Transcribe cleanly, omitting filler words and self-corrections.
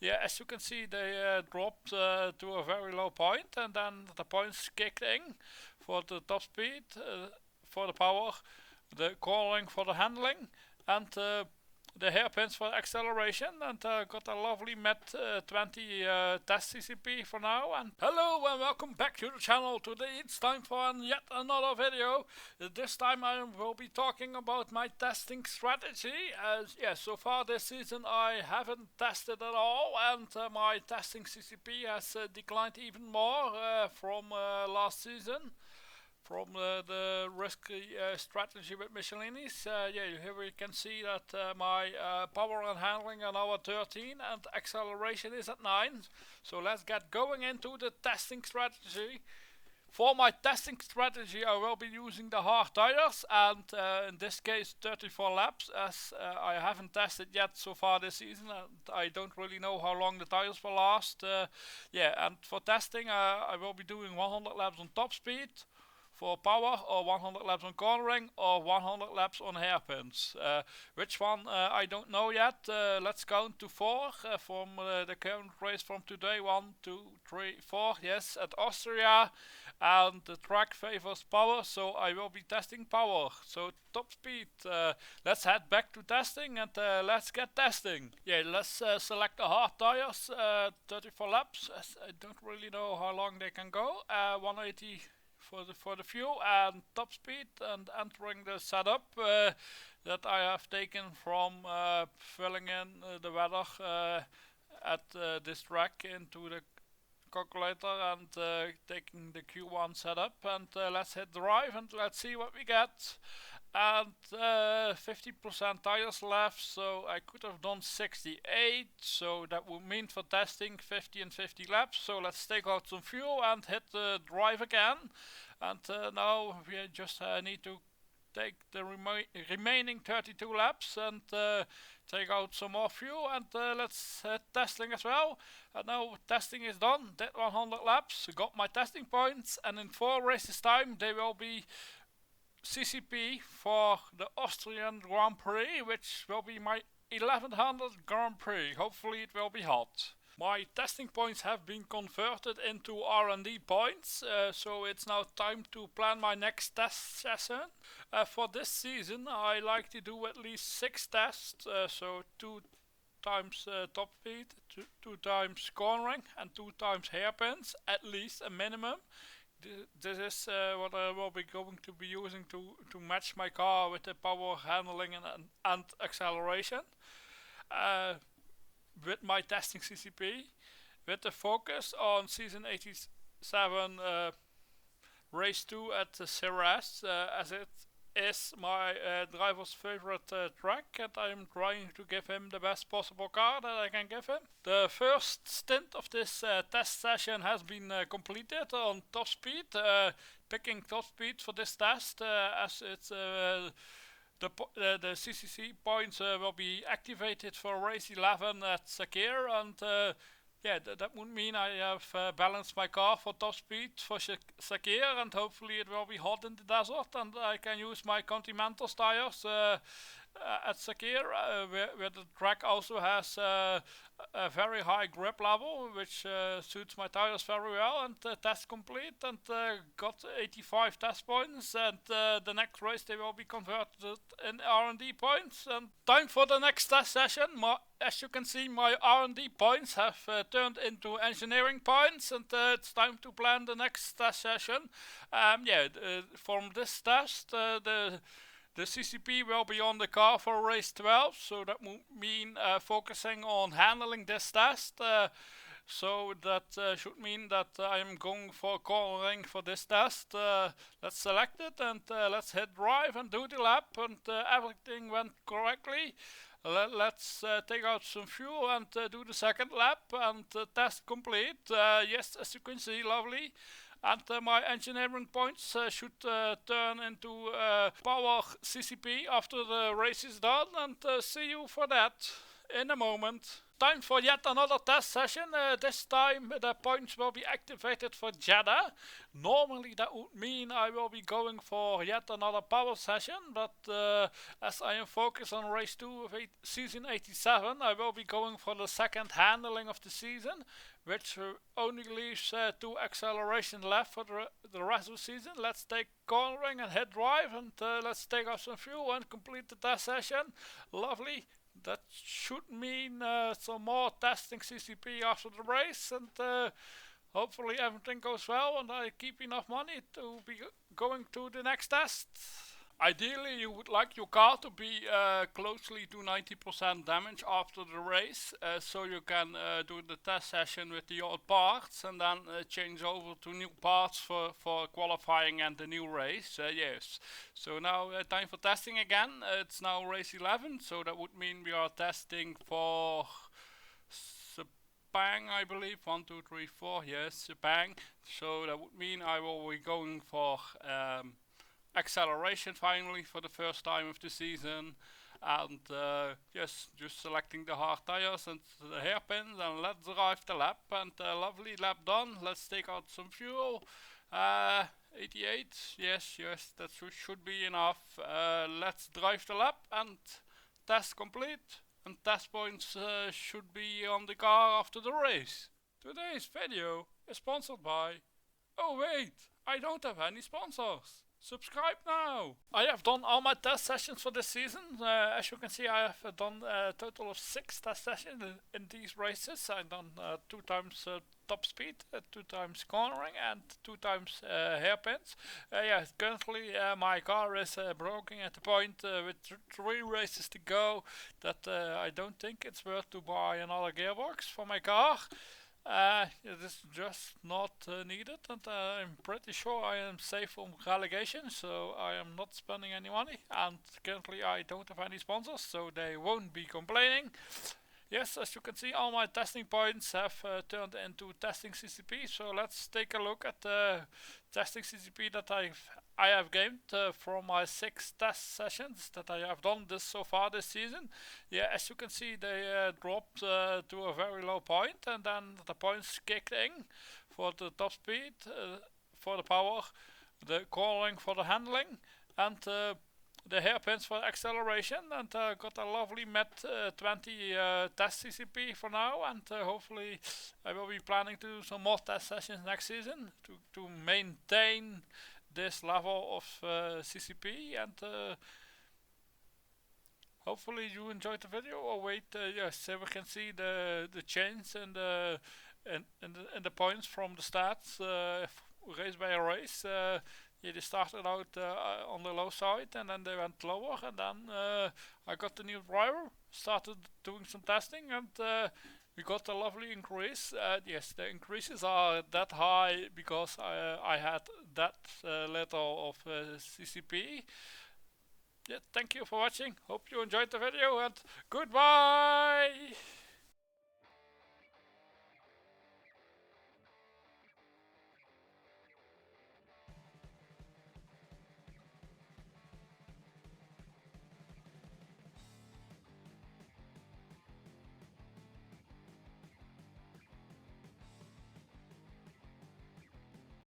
Yeah, as you can see, they dropped to a very low point, and then the points kicked in for the top speed, for the power, the cornering for the handling, and the hairpins for acceleration, and got a lovely Met 20 test CCP for now. And hello and welcome back to the channel. Today it's time for yet another video. This time I will be talking about my testing strategy. Yeah, so far this season I haven't tested at all, and my testing CCP has declined even more from last season. From the risky strategy with Michelinis. Yeah, here we can see that my power and handling are now at 13 and acceleration is at 9. So let's get going into the testing strategy. For my testing strategy I will be using the hard tires, and in this case 34 laps, as I haven't tested yet so far this season, and I don't really know how long the tires will last. Yeah, and for testing I will be doing 100 laps on top speed for power, or 100 laps on cornering, or 100 laps on hairpins. Which one I don't know yet. Let's count to 4 from the current race from today. 1, 2, 3, 4. Yes, at Austria, and the track favors power, so I will be testing power. So top speed. Let's head back to testing, and let's get testing. Yeah, let's select the hard tires. 34 laps. I don't really know how long they can go. 180 for the fuel and top speed, and entering the setup that I have taken from filling in the weather at this track into the calculator, and taking the Q1 setup, and let's hit drive and let's see what we get. And 50% tires left, so I could have done 68, so that would mean for testing 50 and 50 laps. So let's take out some fuel and hit the drive again, and now we just need to take the remaining 32 laps and take out some more fuel, and let's hit testing as well. And now testing is done, did 100 laps, got my testing points, and in 4 races time they will be CCP for the Austrian Grand Prix, which will be my 1100th Grand Prix. Hopefully it will be hot. My testing points have been converted into R&D points, so it's now time to plan my next test session. For this season I like to do at least 6 tests, so 2 times top speed, 2 times cornering, and 2 times hairpins, at least a minimum. This is what I will be going to be using to match my car with the power handling and acceleration. With my testing CCP, with the focus on season 87 race 2 at the Ceres, as it is my driver's favorite track, and I'm trying to give him the best possible car that I can give him. The first stint of this test session has been completed on top speed, picking top speed for this test, as it's the CCC points will be activated for race 11 at Sakir, and yeah, that would mean I have balanced my car for top speed for Sakir, and hopefully it will be hot in the desert, and I can use my Continental tires at Sakir, where the track also has a very high grip level, which suits my tires very well. And test complete, and got 85 test points, and the next race they will be converted in R&D points. And time for the next test session. As you can see, my R&D points have turned into engineering points, and it's time to plan the next test session. Yeah, from this test the CCP will be on the car for race 12, so that would mean focusing on handling this test. So that should mean that I'm going for cornering for this test. Let's select it, and let's hit drive and do the lap, and everything went correctly. Let's take out some fuel and do the second lap, and test complete. Yes, as you can see, lovely. And my engineering points should turn into power CCP after the race is done, and see you for that in a moment. time for yet another test session. This time the points will be activated for Jeddah. Normally that would mean I will be going for yet another power session, but as I am focused on race 2 of season 87, I will be going for the second handling of the season, which only leaves 2 acceleration left for the rest of the season. Let's take cornering and hit drive, and let's take off some fuel and complete the test session. Lovely. That should mean some more testing CCP after the race, and hopefully everything goes well and I keep enough money to be going to the next test. Ideally, you would like your car to be closely to 90% damage after the race, so you can do the test session with the old parts and then change over to new parts for qualifying and the new race. Yes. So now time for testing again. It's now race 11, so that would mean we are testing for Sepang, I believe. 1, 2, 3, 4. Yes, Sepang. So that would mean I will be going for acceleration finally for the first time of the season, and yes, just selecting the hard tires and the hairpins, and let's drive the lap. And lovely lap done. Let's take out some fuel. 88, yes, that should be enough. Let's drive the lap and test complete, and test points should be on the car after the race. Today's video is sponsored by, oh wait, I don't have any sponsors. Subscribe now! I have done all my test sessions for this season. As you can see, I have done a total of 6 test sessions in these races. I've done 2 times top speed, 2 times cornering, and 2 times hairpins. Yeah, currently my car is broken at the point with 3 races to go that I don't think it's worth to buy another gearbox for my car. It is just not needed, and I'm pretty sure I am safe from relegation, so I am not spending any money, and currently I don't have any sponsors, so they won't be complaining. Yes, as you can see, all my testing points have turned into Testing CCP, so let's take a look at the Testing CCP that I have gained from my 6 test sessions that I have done so far this season. Yeah, as you can see, they dropped to a very low point, and then the points kicked in for the top speed, for the power, the cornering for the handling, and the hairpins for acceleration, and got a lovely Met 20 test CCP for now, and hopefully I will be planning to do some more test sessions next season to maintain this level of CCP, and hopefully you enjoyed the video. Or wait, yes, we can see the change in the points from the stats race by race. Yeah, they started out on the low side, and then they went lower, and then I got the new driver, started doing some testing, and we got a lovely increase. Yes, the increases are that high because I had that little of CCP. Yeah, thank you for watching. Hope you enjoyed the video, and goodbye!